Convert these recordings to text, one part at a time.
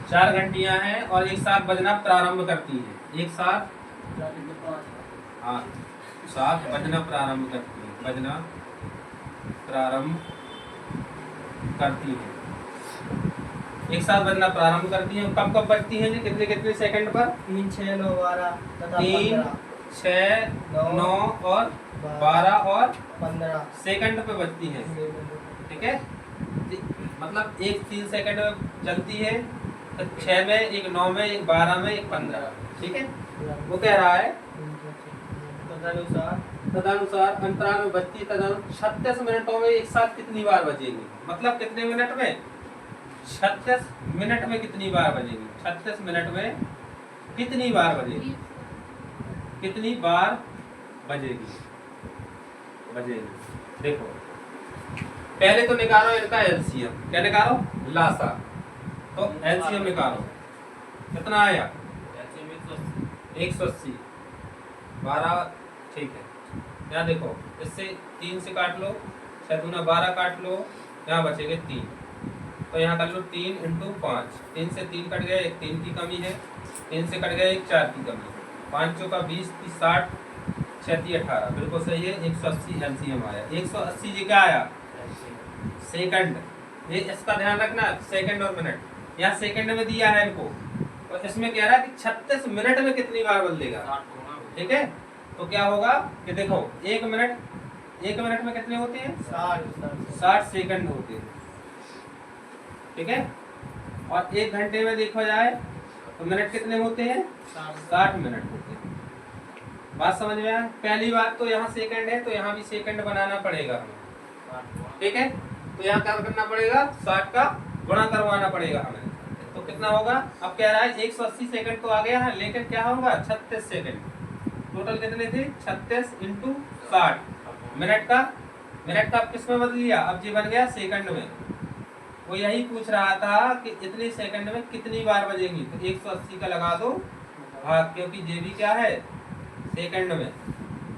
4 घंटियां हैं और एक साथ बजना प्रारंभ करती हैं। एक साथ हाँ साथ बजना प्रारंभ करती है, बजना प्रारंभ करती है, एक साथ बजना प्रारंभ करती है। कब कब बजती है जी, कितने कितने सेकंड पर? 3, 6, 9, 12 तथा 3, 6, 9 और 12 और 15 सेकंड पे बजती है। ठीक है, मतलब एक 3 सेकंड में चलती है, तो 6 में, एक 9 में, एक 12 में, एक 15। ठीक है, वो कह रहा है तदनुसार अंतराल में बजती है। 36 मिनटों में एक साथ कितनी बार बजेगी, मतलब कितने मिनट में? 36 मिनट में कितनी बार बजेगी? 36 मिनट में कितनी बार बजेगी? कितनी बार बजेगी? देखो पहले तो निकालो इनका एलसीएम। क्या निकालो? लासा। तो एलसीएम निकालो, कितना आया? 180। 12 ठीक है। यहाँ देखो, इससे 3 से काट लो, 6 दूना 12 काट लो, यहाँ बचेंगे 3। तो यहाँ कर लो 3 × 5। 3 से 3 कट गया, एक 3 की कमी है। 3 से कट गया, एक 4 की कमी है। 5 चौका 20, 30, 60, 36, 18 बिल्कुल सही है। 180 एलसीएम आया। 180 जी क्या आया? सेकंड। ये इसका ध्यान रखना, सेकंड और मिनट यहाँ सेकंड में दिया है इनको, और इसमें कह रहा है कि 36 मिनट में कितनी बार बदलेगा। ठीक है, तो क्या होगा कि देखो 1 मिनट में कितने होते हैं? 60 सेकंड होते हैं। ठीक है, और 1 घंटे में देखा जाए तो मिनट कितने होते हैं? 60 मिनट होते हैं। बात समझ में आया? पहली बात तो यहाँ सेकंड है, तो यहाँ भी सेकंड बनाना पड़ेगा हमें। ठीक है, तो यहाँ क्या करना पड़ेगा? 60 का गुणा करवाना पड़ेगा हमें। तो कितना होगा? अब कह रहा है 180 सेकंड तो आ गया है, लेकिन क्या होगा? 36 सेकंड। टोटल कितने थे? 36 × 60 मिनट का किस में बदल लिया? अब जी बन गया सेकंड में। वो यही पूछ रहा था कि इतने सेकंड में कितनी बार बजेंगी। तो 180 का लगा दो भाग, क्योंकि जे भी क्या है? सेकंड में।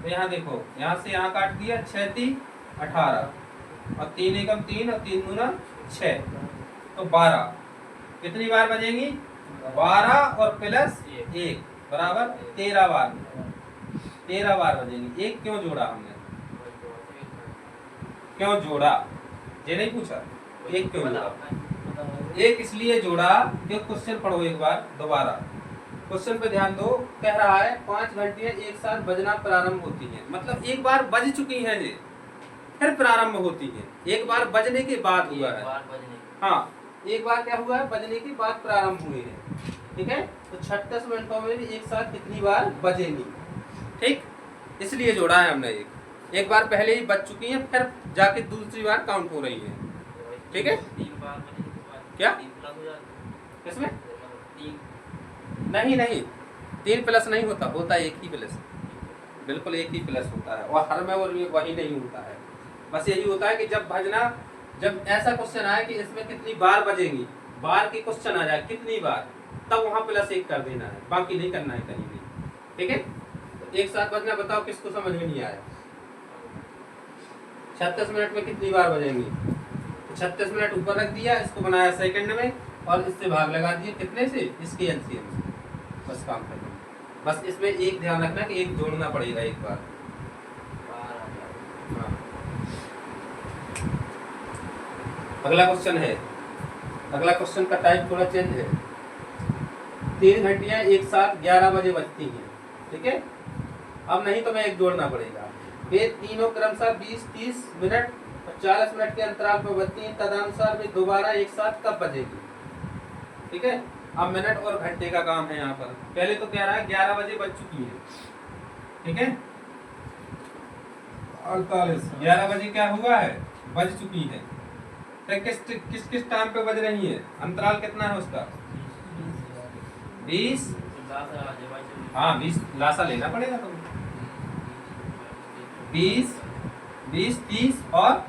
तो यहाँ देखो, यहाँ से यहाँ काट दिया, 6 × 18 और 3 एकम 3 और 3 दूना 6, तो 12। कितनी बार बजेंगी? 12 और प्लस 1 बराबर 13 बार। 13 बार बजेंगी। एक क्यों जोड़ा हमने? क्यों जोड़ा ये नहीं पूछा, एक क्यों जोड़ा? एक इसलिए जोड़ा कि क्वेश्चन पढ़ो एक बार दोबारा, क्वेश्चन पे ध्यान दो। कह रहा है 5 घंटियां एक साथ बजना प्रारंभ होती हैं, मतलब एक बार बज चुकी हैं ये, फिर प्रारंभ होती है। एक बार बजने के बाद हुआ है। हाँ, एक बार क्या हुआ है? बजने के बाद प्रारंभ हुए हैं। ठीक है, तो 36 मिनटों में एक साथ कितनी बार बजेंगी। ठीक, इसलिए जोड़ा है हमने। एक बार पहले ही बज चुकी है, फिर जाके दूसरी बार काउंट हो रही है। ठीक है, क्या इसमें? नहीं 3 प्लस नहीं होता, होता एक ही प्लस, बिल्कुल एक ही प्लस होता है। और हर में वही नहीं होता है। बस यही होता है कि जब ऐसा क्वेश्चन आए कि इसमें कितनी बार बजेंगी, बार की क्वेश्चन आ जाए कितनी बार, तब वहां +1 कर देना है, बाकी नहीं करना है कहीं भी। ठीक है, तो एक साथ बजना बताओ किसको समझ में नहीं आया? 36 मिनट में कितनी बार बजेंगी? तो 36 मिनट ऊपर रख दिया, इसको बनाया सेकंड में, और इससे भाग लगा दिए कितने से? इसके एलसीएम से। बस काम खत्म। बस इसमें एक ध्यान रखना कि एक जोड़ना पड़ेगा एक बार। हाँ। अगला क्वेश्चन है, अगला क्वेश्चन का टाइप थोड़ा चेंज है। 3 घंटियां एक साथ 11 बजे बजती हैं। ठीक है, अब नहीं तो मैं एक जोड़ना पड़ेगा। वे तीनों क्रमशः 20, 30 मिनट और 40 मिनट के अंतराल पर बजती हैं। तदनुसार वे दोबारा एक साथ कब बजेगी? ठीक है, अब मिनट और घंटे का काम है यहाँ पर। पहले तो कह रहा है 11 बजे बज चुकी है। ठीक है, 48 11 बजे क्या हुआ है? बज चुकी है। तो किस टाइम पे बज रही है? अंतराल कितना है उसका? 20। हाँ 20 लासा लेना पड़ेगा तुमको। 20, 30 और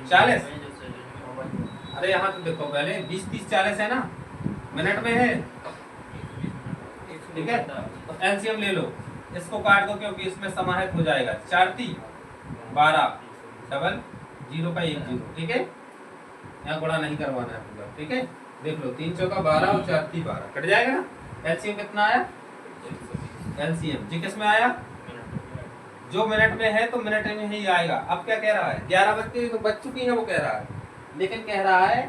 40। अरे यहाँ तो देखो पहले 20, 30, 40 है ना, मिनट में है। ठीक है, तो एलसीएम ले लो, इसको काट दो क्योंकि इसमें समाहित हो जाएगा। 4 × 12 डबल 0 का 1 0। ठीक है, यहाँ गुणा नहीं करवाना है पूरा। ठीक है, देख लो 3 चौका 12 और 4 3 12 कट जाएगा ना। एलसीएम कितना आया? एलसीएम जी किस में आया? जो मिनट में है तो मिनट में ही आएगा। अब क्या कह रहा है? 11 बज चुकी है वो कह रहा है, लेकिन कह रहा है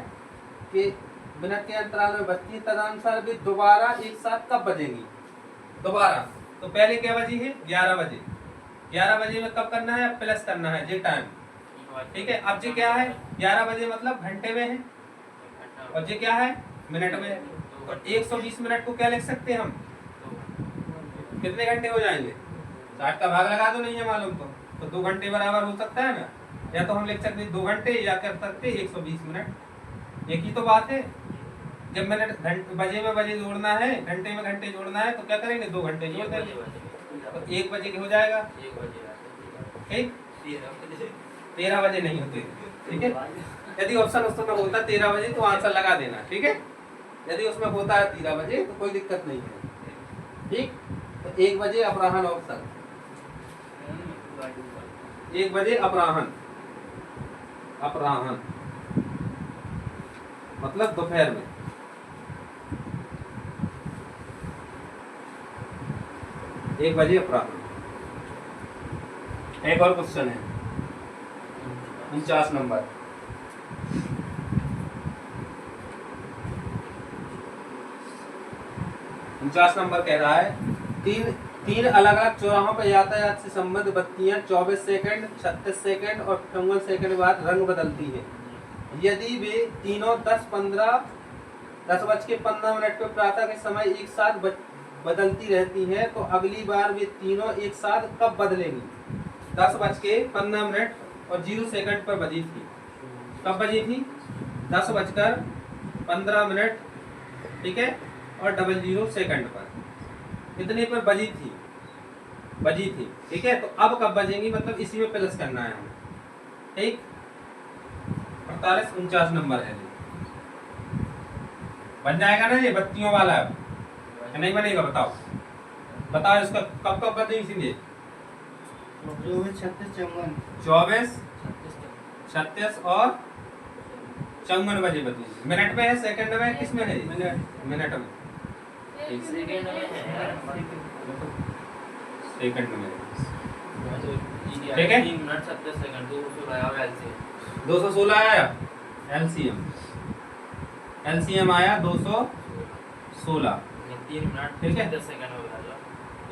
कि मिनट के अंतराल में बजती है, तदनुसार भी दोबारा एक साथ कब बजेंगी? दोबारा। तो पहले क्या बजी है? 11 बजे। 11 बजे में कब करना है? प्लस करना है जी टाइम, ठीक है। अब जी क्या है? 11 बजे मतलब घंटे में है, और जी क्या है? मिनट में है। और 120 मिनट को क्या लिख सकते हैं हम? कितने घंटे हो जाएंगे? 60 का भाग लगा दो, नहीं है मालूम तो 2 घंटे बराबर हो सकता है ना। या तो हम लिख सकते 2 घंटे, या कर सकते 120 मिनट। एक ही तो बात है। जब मिनट बजे में बजे जोड़ना है, घंटे में घंटे जोड़ना है, तो क्या करेंगे? 2 घंटे जोड़ देंगे, तो 1 बजे के हो जाएगा। ठीक, 13 बजे नहीं होते, ठीक है। यदि ऑप्शन उसमें होता 13 बजे तो आंसर लगा देना, ठीक है। यदि उसमें होता है 13 बजे तो कोई दिक्कत नहीं है, ठीक। तो 1 बजे अपराह्न ऑप्शन, 1 बजे अपराह्न, अपराह्न मतलब दोपहर में। एक बजे अपराह्न। एक और क्वेश्चन है 49 नंबर। कह रहा है तीन अलग अलग चौराहों पर यातायात से संबंधित बत्तियां 24 सेकंड, 36 सेकंड और 58 सेकंड बाद रंग बदलती हैं। यदि वे तीनों 10:15 पर प्रातः के समय एक साथ बदलती रहती हैं, तो अगली बार वे तीनों एक साथ कब बदलेंगी? 10:15 और 0 सेकंड पर बजी थी। कब बजी थी? 10:15, ठीक है, और 00 सेकंड पर। कितने पर बजी थी? ठीक है। तो अब कब बजेंगी, मतलब इसी में प्लस करना है हमें, ठीक। 48-49 नंबर है, बन जाएगा ना ये बत्तियों वाला? नहीं बनेगा? बताओ इसका कब कब बजेंगी? 24, 36, 54। 24, 36 और 54 बजे बजेगी। मिनट में है, सेकंड में, किस में है? मिनट में। सेकंड में, ठीक है। 3 मिनट 37 सेकंड 216 आया एलसीएम आया 216, 3 मिनट ठीक है। 10 सेकंड हो गया।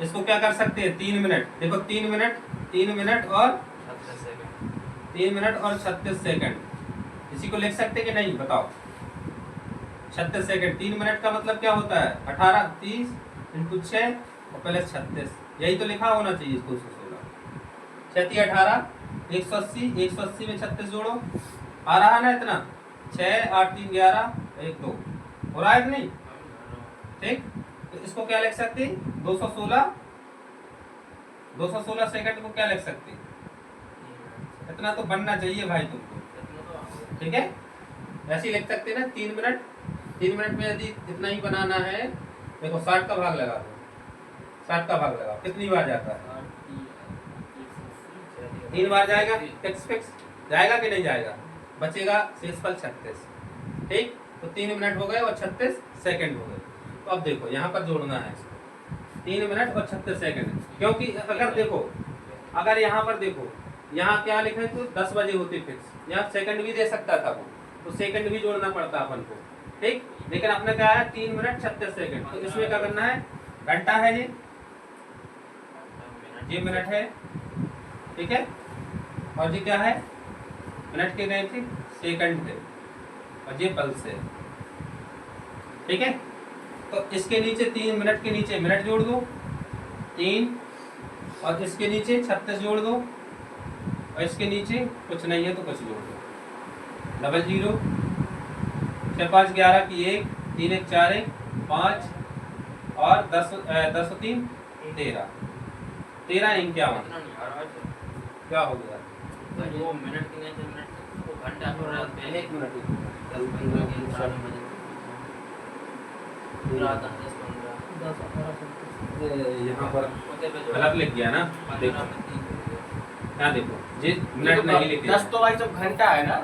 इसको क्या कर सकते हैं? 3 मिनट, देखो 3 मिनट और 36 सेकंड, 3 मिनट और 36 सेकंड, इसी को लिख सकते कि नहीं? बताओ। 36 सेकंड, 3 मिनट का मतलब क्या होता है? 18, 30 × 6 और प्लस 36, यही तो लिखा होना चाहिए। 216 36 18 180, 180 में 36 जोड़ो, आ रहा है ना इतना? 6 8 3 11 1 2, हो रहा है कि नहीं? ठीक। तो इसको क्या लिख सकते? 216 सेकंड को क्या लिख सकते? इतना तो बनना चाहिए भाई तुमको, ठीक है। ऐसे ही लिख सकते ना 3 मिनट में यदि इतना ही बनाना है, देखो 60 का भाग लगा दो, 60 का भाग लगाओ, कितनी बार जाता है? 3 बार जाएगा। फिक्स जाएगा कि नहीं जाएगा? बचेगा शेषफल 36, ठीक। तो 3 मिनट हो गए और 36 सेकंड हो गए। तो अब देखो यहाँ पर जोड़ना है 3 मिनट और 36 सेकंड, क्योंकि अगर यहाँ पर देखो, यहाँ क्या लिखा है? तो 10 बजे होते फिक्स, यहाँ सेकंड भी दे सकता था वो, तो सेकंड भी जोड़ना पड़ता अपन को, ठीक। लेकिन अपने क्या है? 3 मिनट 36 सेकंड। तो इसमें क्या करना है? घंटा है ये मिनट है, ठीक है। और ये क्या है? मिनट के नहीं थी, सेकंड है, और ये पल्स है, ठीक है। तो इसके नीचे 3 मिनट के नीचे मिनट जोड़ दो 3, और इसके नीचे 36 जोड़ दो, और इसके नीचे कुछ नहीं है तो कुछ जोड़ दो, 00 6 5 11 की 1 3 1 4 1 5 और 10 3 13 51 क्या हो गया? वो मिनट के नहीं थे, मिनट वो घंटा हो रहा है। 1 मिनट 10 15 के 4 बजे रात 10 15 यहाँ पर गलत लिख गया ना, देखो यहाँ देखो जी मिनट नहीं लिख 10 तो भाई सब घंटा है ना।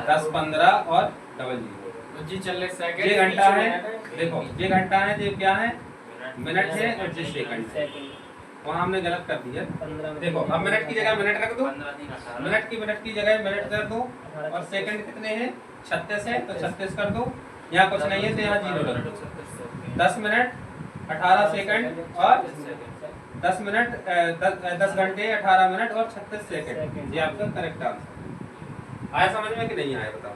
10 15 और 00 जी चल रहे सेकंड ये घंटा है, देखो ये घंटा है, ये क्या है, मिनट है, और ये सेकंड है। वहाँ हमने गलत कर दिया। देखो अब मिनट की जगह मिनट रख दो, 15 दिन 18 मिनट की जगह मिनट कर दो, और सेकंड कितने हैं 36 है, तो 36 कर दो। यहाँ कुछ नहीं है तो यहाँ 0 रख दो। 10 मिनट 18 सेकंड और 10 मिनट 10 घंटे 18 मिनट और 36 सेकंड, ये आपका करेक्ट आंसर। आया समझ में कि नहीं आया बताओ?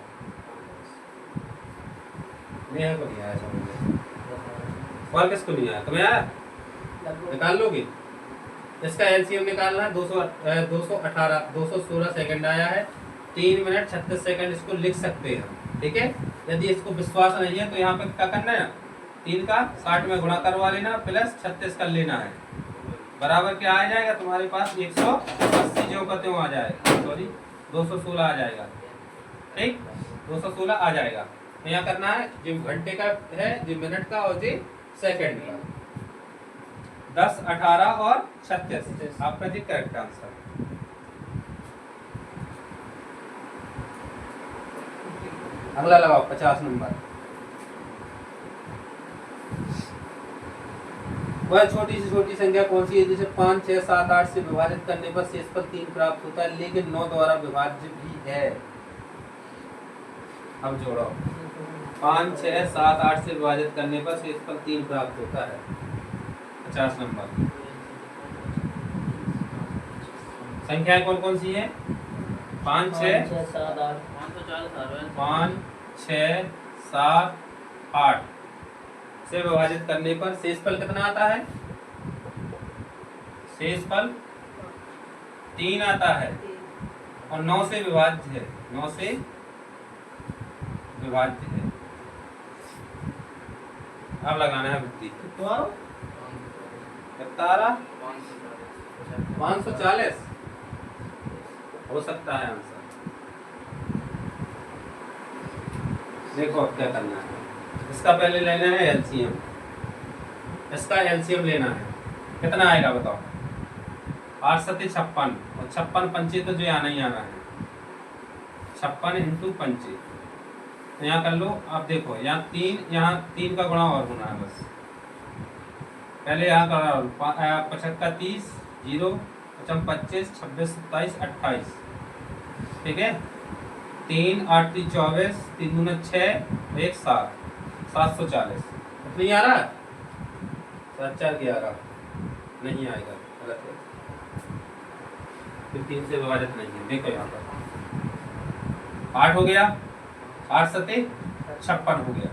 नहीं है, को नहीं आया समझ में। और किसको नहीं आया? तुम्हें आया? निकाल लोगे? इसका एलसीएम निकालना है। 216 सेकंड आया है, 3 मिनट 36 सेकंड इसको लिख सकते हैं, ठीक है। यदि इसको विश्वास नहीं है तो यहाँ पे क्या करना है, 3 का 60 में गुणा करवा लेना प्लस 36 कर लेना है, बराबर क्या आ जाएगा तुम्हारे पास 180 जो करते हो आ जाएगा, सॉरी 216 आ जाएगा, ठीक 216 आ जाएगा। तो यहाँ करना है जो घंटे का है, जो मिनट का और जो सेकंड का, 10 18 और 36 आपका जी करेक्ट आंसर। अगला लगाओ 50 नंबर। वह छोटी से छोटी संख्या कौन सी है जिसे 5 6 7 8 से विभाजित करने पर शेषफल 3 प्राप्त होता है लेकिन 9 द्वारा विभाज्य भी है? अब जोड़ो, 5 6 7 8 से विभाजित करने पर शेषफल 3 प्राप्त होता है। 50 नंबर। संख्याएं कौन कौन सी है? 5 6 7 8 5 6 7 8 से विभाजित करने पर शेषफल कितना आता है? शेषफल 3 आता है और 9 से विभाज्य है, 9 से विभाज्य है। अब लगाना है बुद्धि। 540 हो सकता है आंसर। देखो अब क्या करना है, इसका पहले लेना है एलसीएम, इसका एलसीएम लेना है। कितना आएगा बताओ? 8 7 56 और 56 पंचे तो जो आना ही आना है, 56 इंटू पंचे। तो यहाँ कर लो। आप देखो यहाँ 3 का गुणा और होना है बस। पहले यहाँ का 55 30 0 55 25 26 27 28, ठीक है। 3 8 3 24 3 दूना 6 1 7 740। नहीं आ रहा? 7 4 11 नहीं आएगा, गलत है। फिर 3 से विभाजित नहीं है। देखो यहाँ पर 8 हो गया, 8 7 56 हो गया।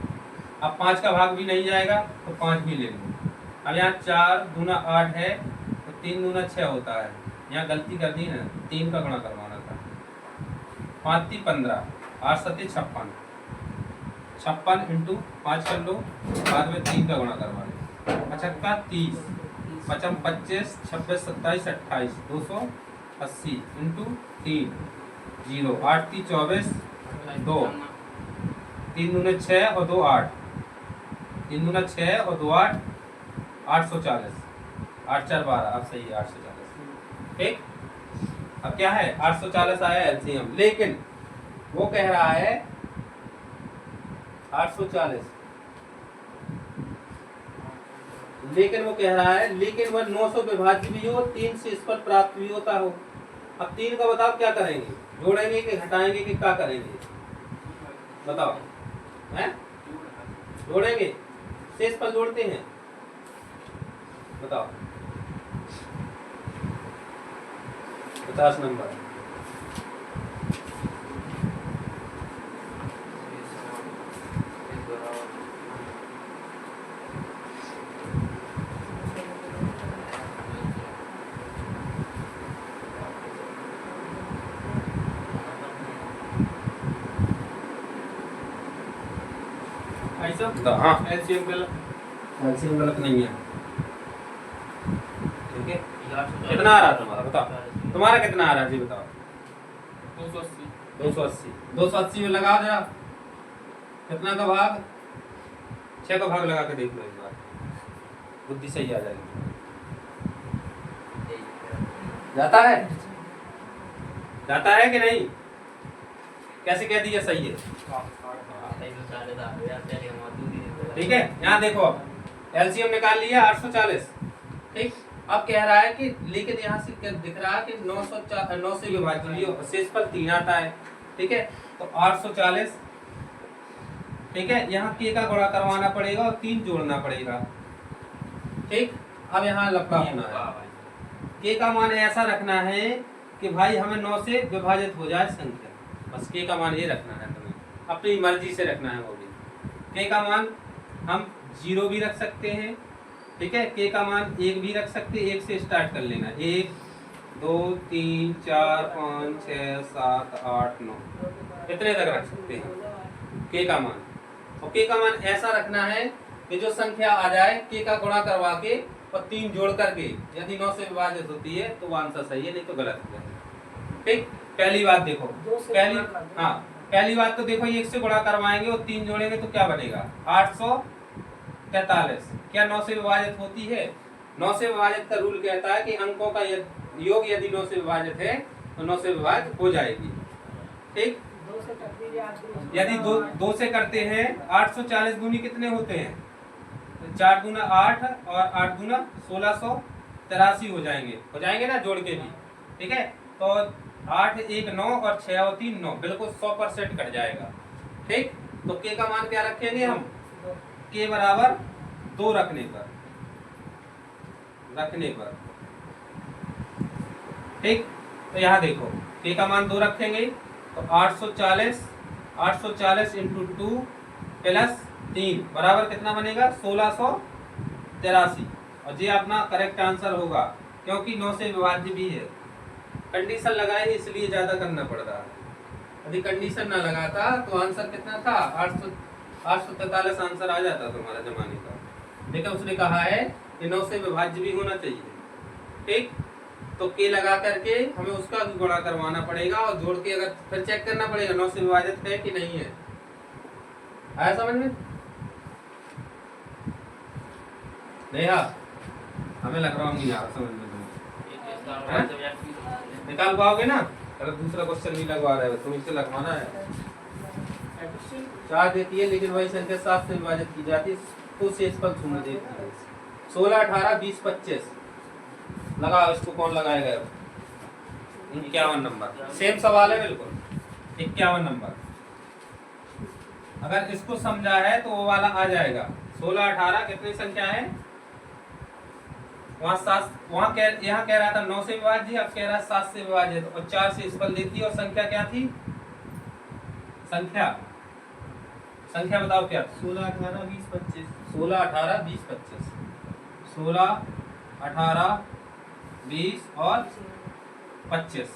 अब 5 का भाग भी नहीं जाएगा तो 5 भी ले लो। अब यहाँ 4 दूना 8 है तो 3 दूना 6 होता है। यहाँ गलती कर दी ना, 3 का गुणा करवाना था। 5 3 15 8 7 56 56 इंटू 5 कर लो, बाद में 3 का गुणा करवा लो। 55 30 55 25 26 27 28 280 इंटू 3 0 8 3 24 2 3 दूने 6 और 2 8 3 दूना 6 और 2 8 840 8 4 12। अब सही है 840, ठीक। अब क्या है 840 आया एलसीएम, लेकिन वो कह रहा है 840, लेकिन वो कह रहा है लेकिन वह 900 विभाज्य भी हो, 3 से इस पर प्राप्त भी होता हो। अब 3 का बताओ क्या करेंगे, जोड़ेंगे कि घटाएंगे कि क्या करेंगे बताओ? हैं जोड़ेंगे, शेष पर जोड़ते हैं, बताओ। 50 नंबर। हाँ एलसीएम गलत नहीं है, ठीक है। कितना आ रहा तुम्हारा बताओ? तुम्हारा कितना आ रहा है जी बताओ? 280 में लगाओ जरा। कितना का भाग? 6 का भाग लगा के देख लो एक बार, बुद्धि सही आ जाएगी। जाता है? जाता है कि नहीं? कैसे कह दिया सही है? 840 आ गया, पहले हम और दूरी देते ठीक है, यहाँ देखो अब एलसीएम निकाल लिया 840। ठीक, अब कह रहा है कि लेकिन यहाँ से क्या दिख रहा है कि 9 से विभाजित शेषफल 3 आता है। ठीक है, तो 840, ठीक है, यहाँ के का गुणा करवाना पड़ेगा और 3 जोड़ना पड़ेगा। ठीक, अब यहाँ लफड़ा होना है, के का मान ऐसा रखना है कि भाई हमें 9 से विभाजित हो जाए संख्या, बस के का मान ये रखना है, तुम्हें अपनी मर्जी से रखना है। वो भी के का मान हम 0 भी रख सकते हैं। ठीक है, के का मान 1 भी रख सकते हैं, 1 से स्टार्ट कर लेना, 1 2 3 4 5 6 7 8 9, इतने तक रख सकते हैं के का मान। और के का मान ऐसा रखना है कि जो संख्या आ जाए के का गुणा करवा के और 3 जोड़ करके यदि 9 से विभाजित होती है तो वो आंसर सही है, नहीं तो गलत है। ठीक, पहली बात देखो, पहली बात तो देखो, 1 से गुणा करवाएंगे और 3 जोड़ेंगे तो क्या बनेगा 843। क्या 9 से विभाजित होती है? 9 से विभाजित का रूल कहता है कि अंकों का योग यदि 9 से विभाजित है तो 9 से विभाजित हो जाएगी। ठीक, यदि 2 से करते हैं 840 दूनी कितने होते हैं? 4 दूना 8 और 8 दूना 1683 हो जाएंगे ना जोड़ के भी। ठीक है, तो 8 1 9 और 6 और 3 9, बिल्कुल 100% कट जाएगा। ठीक, तो के का मान क्या रखेंगे हम? के बराबर 2 रखने पर। ठीक, तो यहाँ देखो के का मान 2 रखेंगे तो 840 इंटू 2 प्लस 3 बराबर कितना बनेगा 1683। और ये अपना करेक्ट आंसर होगा क्योंकि 9 से विभाज्य भी है। कंडीशन लगाए इसलिए ज्यादा करना पड़ रहा है, यदि कंडीशन ना लगाता तो आंसर कितना था 843 आंसर आ जाता तुम्हारा जमाने का। लेकिन उसने कहा है कि 9 से विभाज्य भी होना चाहिए। ठीक, तो के लगा करके हमें उसका भी गुणा करवाना पड़ेगा और जोड़ के अगर फिर चेक करना पड़ेगा 9 से विभाजित है कि नहीं है। आया समझ में? नहीं हाँ, हमें लग रहा नहीं आ रहा समझ में। निकाल पाओगे ना? अगर दूसरा क्वेश्चन भी लगवा रहे हो तो इसे लगवाना है। 4 देती है लेकिन वही संख्या 7 से विभाजित की जाती है तो शेषफल 0 देती है। 16 18 20 25 लगाओ, इसको कौन लगाएगा? 51 नंबर। सेम सवाल है बिल्कुल, 51 नंबर। अगर इसको समझा है तो वो वाला आ जाएगा। 16 18 कितनी संख्या है? यहाँ कह रहा था 9 से विभाज्य, अब कह रहा है 7 से विभाज्य और 4 से शेषफल देती है। और संख्या क्या थी? संख्या बताओ क्या? 16 18 20 25 16 18 20 25 16 18 20 और 25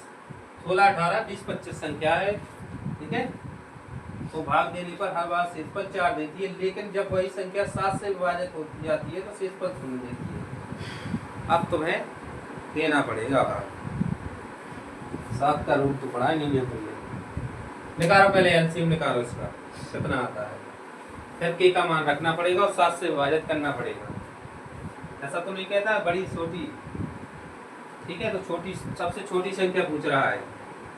16 18 20 25 संख्या है। ठीक है, तो भाग देने पर हर बार शेषफल 4 देती है, लेकिन जब वही संख्या 7 से विभाजित होती जाती है तो शेषफल 0 देती है। अब तुम्हें देना पड़ेगा भाग। 7 का रूप तो पढ़ा ही नहीं है तुमने। निकालो पहले एलसीएम निकालो इसका कितना आता है, फिर के का मान रखना पड़ेगा और 7 से विभाजित करना पड़ेगा। ऐसा तो नहीं कहता बड़ी छोटी। ठीक है, तो छोटी सबसे छोटी संख्या पूछ रहा है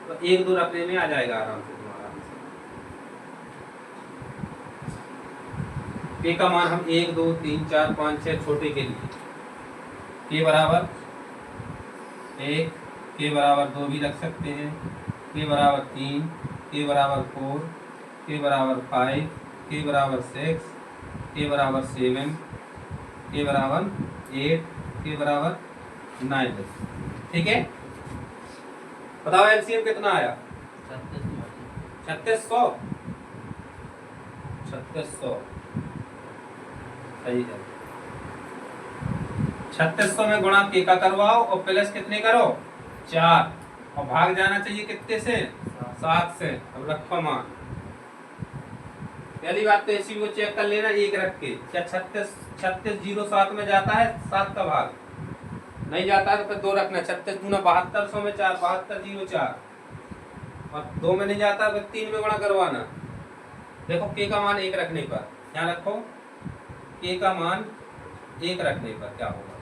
तो 1 2 रखने में आ जाएगा आराम से तुम्हारा। के का मान हम 1 2 3 4 5 6 छोटे के लिए के बराबर 1, के बराबर 2 भी रख सकते हैं, के बराबर 3, के बराबर 4, के बराबर 5, के बराबर 6, के बराबर 7, के बराबर 8, के बराबर 9। ठीक है, बताओ एलसीएम कितना आया? 3600। सही है। 3600 में गुणा के का करवाओ और प्लस कितने करो 4 और भाग जाना चाहिए कितने से 7 से। अब रखो मान। पहली बात तो इसी को चेक कर लेना 1 रख के, क्या 3607 में जाता है 7 का भाग? नहीं जाता है तो फिर 2 रखना। 36 दूना 7200 में 4 7204 और 2 में नहीं जाता फिर 3 में गुणा करवाना। देखो के का मान 1 रखने पर, यहाँ रखो के का मान 1 रखने पर क्या होगा